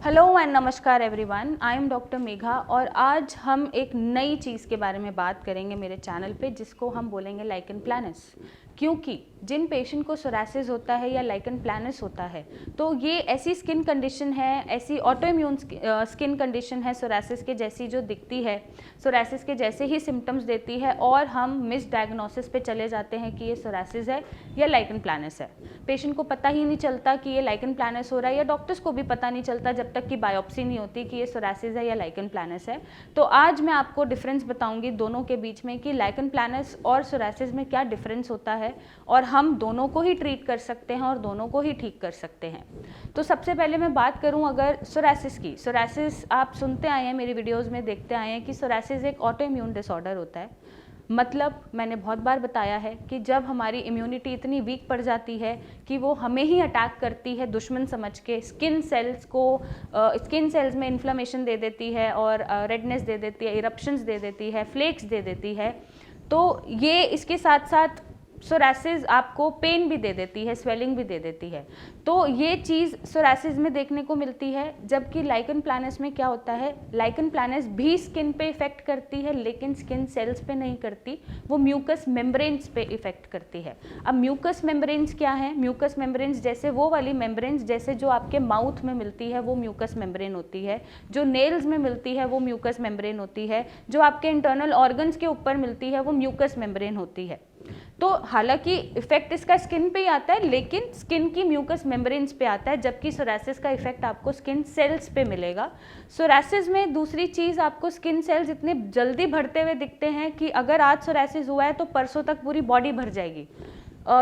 Hello and नमस्कार everyone, I am doctor Megha और आज हम एक नई चीज़ के बारे में बात करेंगे मेरे चैनल पे, जिसको हम बोलेंगे लाइकन प्लैनस। क्योंकि जिन पेशेंट को सोरासिस होता है या लाइकन प्लैनस होता है तो ये ऐसी स्किन कंडीशन है, ऐसी ऑटो इम्यून स्किन कंडीशन है सोरासिस के जैसी, जो दिखती है सोरासिस के जैसे ही सिम्टम्स देती है और हम मिस डायग्नोसिस पे चले जाते हैं कि ये सोरासिस है या लाइकन प्लैनस है। पेशेंट को पता ही नहीं चलता कि ये लाइकन प्लैनस हो रहा है, या डॉक्टर्स को भी पता नहीं चलता जब तक कि बायोप्सी नहीं होती कि ये सोरासिस है या लाइकन प्लैनस है। तो आज मैं आपको डिफरेंस बताऊंगी दोनों के बीच में कि लाइकन प्लैनस और सोरासिस में क्या डिफरेंस होता है और हम दोनों को ही ट्रीट कर सकते हैं और दोनों को ही ठीक कर सकते हैं। तो सबसे पहले मैं बात करूं अगर सोरासिस की। सोरासिस आप सुनते आए हैं, मेरी वीडियोस में देखते आए हैं कि सोरासिस एक ऑटो इम्यून डिसऑर्डर होता है। मतलब मैंने बहुत बार बताया है कि जब हमारी इम्यूनिटी इतनी वीक पड़ जाती है कि वो हमें ही अटैक करती है दुश्मन समझ के, स्किन सेल्स में इन्फ्लेमेशन दे देती है और रेडनेस दे देती है, इरप्शंस दे देती है, फ्लेक्स दे देती है, तो ये इसके साथ साथ सोरासिस आपको पेन भी दे देती है, स्वेलिंग भी दे देती है। तो ये चीज़ सोरासिस में देखने को मिलती है। जबकि लाइकन प्लैनस में क्या होता है, लाइकन प्लैनस भी स्किन पे इफेक्ट करती है लेकिन स्किन सेल्स पे नहीं करती, वो म्यूकस मेम्ब्रेन्स पे इफेक्ट करती है। अब म्यूकस मेम्ब्रेन्स क्या है? म्यूकस मेम्ब्रेन्स जैसे वो वाली मेम्ब्रेन्स जैसे जो आपके माउथ में मिलती है वो म्यूकस मेम्ब्रेन होती है, जो नेल्स में मिलती है वो म्यूकस मेम्ब्रेन होती है, जो आपके इंटरनल ऑर्गन्स के ऊपर मिलती है वो म्यूकस मेम्ब्रेन होती है। तो हालांकि इफेक्ट इसका स्किन पे ही आता है लेकिन स्किन की म्यूकस मेम्ब्रेन्स पे आता है, जबकि सोरासिस का इफेक्ट आपको स्किन सेल्स पे मिलेगा। सोरासिस में दूसरी चीज़, आपको स्किन सेल्स इतने जल्दी बढ़ते हुए दिखते हैं कि अगर आज सोरासिस हुआ है तो परसों तक पूरी बॉडी भर जाएगी।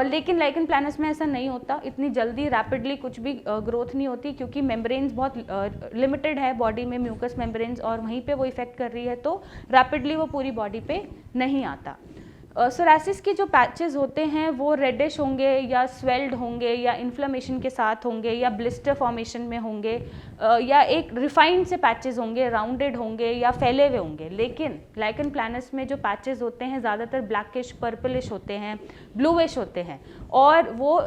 लेकिन लाइकन प्लैनस में ऐसा नहीं होता, इतनी जल्दी रैपिडली कुछ भी ग्रोथ नहीं होती, क्योंकि मेम्ब्रेन्स बहुत लिमिटेड है बॉडी में, म्यूकस मेम्ब्रेन्स, और वहीं पे वो इफेक्ट कर रही है तो रैपिडली वो पूरी बॉडी पे नहीं आता। सोरासिस की जो पैचेस होते हैं वो रेडिश होंगे या स्वेल्ड होंगे या इन्फ्लेमेशन के साथ होंगे या ब्लिस्टर फॉर्मेशन में होंगे, या एक रिफाइंड से पैचेस होंगे, राउंडेड होंगे या फैले हुए होंगे। लेकिन लाइकन प्लैनस में जो पैचेस होते हैं ज़्यादातर ब्लैकिश पर्पलिश होते हैं, ब्लूइश होते हैं, और वो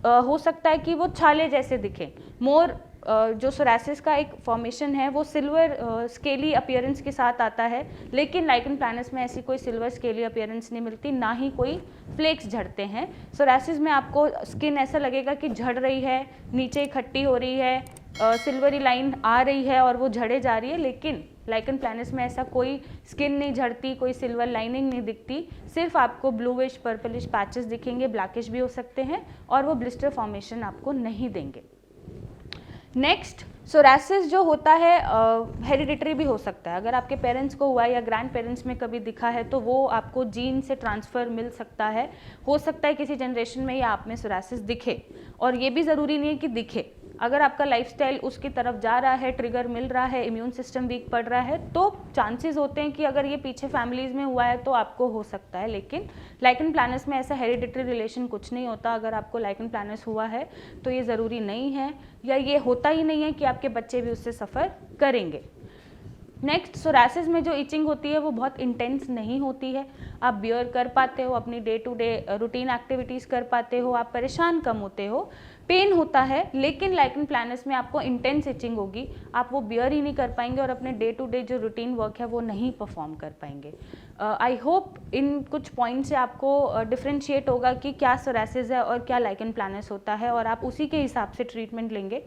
हो सकता है कि वो छाले जैसे दिखें। मोर जो सोरासिस का एक फॉर्मेशन है वो सिल्वर स्केली अपीयरेंस के साथ आता है, लेकिन लाइकन प्लैनस में ऐसी कोई सिल्वर स्केली अपीयरेंस नहीं मिलती, ना ही कोई फ्लेक्स झड़ते हैं। सोरासिस में आपको स्किन ऐसा लगेगा कि झड़ रही है, नीचे इकट्ठी हो रही है, सिल्वरी लाइन आ रही है और वो झड़े जा रही है, लेकिन लाइकन प्लैनस में ऐसा कोई स्किन नहीं झड़ती, कोई सिल्वर लाइनिंग नहीं दिखती, सिर्फ आपको ब्लूइश पर्पलिश पैचेस दिखेंगे, ब्लैकिश भी हो सकते हैं, और वो ब्लिस्टर फॉर्मेशन आपको नहीं देंगे। नेक्स्ट, सोरासिस जो होता है हेरिडिटरी भी हो सकता है। अगर आपके पेरेंट्स को हुआ है या ग्रैंड पेरेंट्स में कभी दिखा है तो वो आपको जीन से ट्रांसफ़र मिल सकता है। हो सकता है किसी जनरेशन में या आप में सोरासिस दिखे, और ये भी ज़रूरी नहीं है कि दिखे। अगर आपका लाइफस्टाइल उसकी तरफ जा रहा है, ट्रिगर मिल रहा है, इम्यून सिस्टम वीक पड़ रहा है, तो चांसेस होते हैं कि अगर ये पीछे फैमिलीज़ में हुआ है तो आपको हो सकता है। लेकिन लाइकन प्लैनस में ऐसा हेरिडिटरी रिलेशन कुछ नहीं होता। अगर आपको लाइकन प्लैनस हुआ है तो ये ज़रूरी नहीं है, या ये होता ही नहीं है कि आपके बच्चे भी उससे सफ़र करेंगे। नेक्स्ट, सोरासिस में जो इचिंग होती है वो बहुत इंटेंस नहीं होती है। आप बियर कर पाते हो, अपनी day to day routine activities कर पाते हो, आप परेशान कम होते हो, पेन होता है, लेकिन लाइकन प्लैनस में आपको इंटेंस इचिंग होगी, आप वो बियर ही नहीं कर पाएंगे और अपने डे टू डे जो रूटीन वर्क है वो नहीं परफॉर्म कर पाएंगे। आई होप इन कुछ पॉइंट से आपको डिफ्रेंशिएट होगा कि क्या सोरासिस है और क्या लाइकन प्लैनस होता है, और आप उसी के हिसाब से ट्रीटमेंट लेंगे।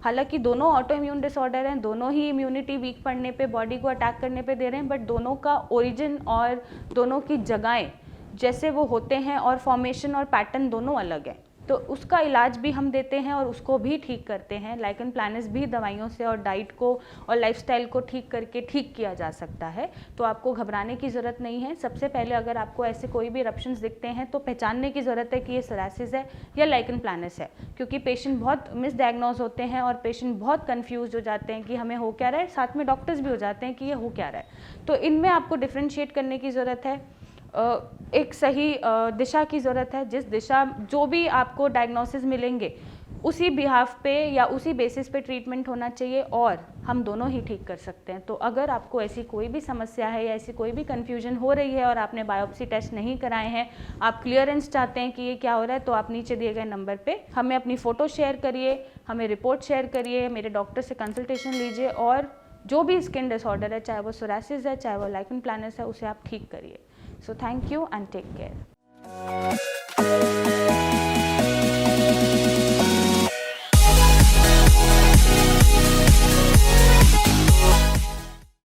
हालांकि दोनों ऑटो इम्यून डिसऑर्डर हैं, दोनों ही इम्यूनिटी वीक पड़ने पे, बॉडी को अटैक करने पे दे रहे हैं, बट दोनों का ओरिजिन और दोनों की जगहें जैसे वो होते हैं और फॉर्मेशन और पैटर्न दोनों अलग है। तो उसका इलाज भी हम देते हैं और उसको भी ठीक करते हैं। लाइकन प्लैनस भी दवाइयों से और डाइट को और लाइफस्टाइल को ठीक करके ठीक किया जा सकता है, तो आपको घबराने की ज़रूरत नहीं है। सबसे पहले अगर आपको ऐसे कोई भी इरप्शंस दिखते हैं तो पहचानने की ज़रूरत है कि ये सोरासिस है या लाइकन प्लैनस है, क्योंकि पेशेंट बहुत मिसडायग्नोज होते हैं और पेशेंट बहुत कन्फ्यूज हो जाते हैं कि हमें हो क्या रहा है, साथ में डॉक्टर्स भी हो जाते हैं कि ये हो क्या रहा है। तो इनमें आपको डिफ्रेंशिएट करने की ज़रूरत है, एक सही दिशा की ज़रूरत है। जिस दिशा जो भी आपको डायग्नोसिस मिलेंगे उसी बिहाफ पे या उसी बेसिस पे ट्रीटमेंट होना चाहिए और हम दोनों ही ठीक कर सकते हैं। तो अगर आपको ऐसी कोई भी समस्या है या ऐसी कोई भी कन्फ्यूजन हो रही है और आपने बायोप्सी टेस्ट नहीं कराए हैं, आप क्लियरेंस चाहते हैं कि ये क्या हो रहा है, तो आप नीचे दिए गए नंबर पे हमें अपनी फ़ोटो शेयर करिए, हमें रिपोर्ट शेयर करिए, मेरे डॉक्टर से कंसल्टेशन लीजिए और जो भी स्किन डिसऑर्डर है, चाहे वो सोरासिस है, चाहे वो लाइकन प्लानस है, उसे आप ठीक करिए। So thank you and take care.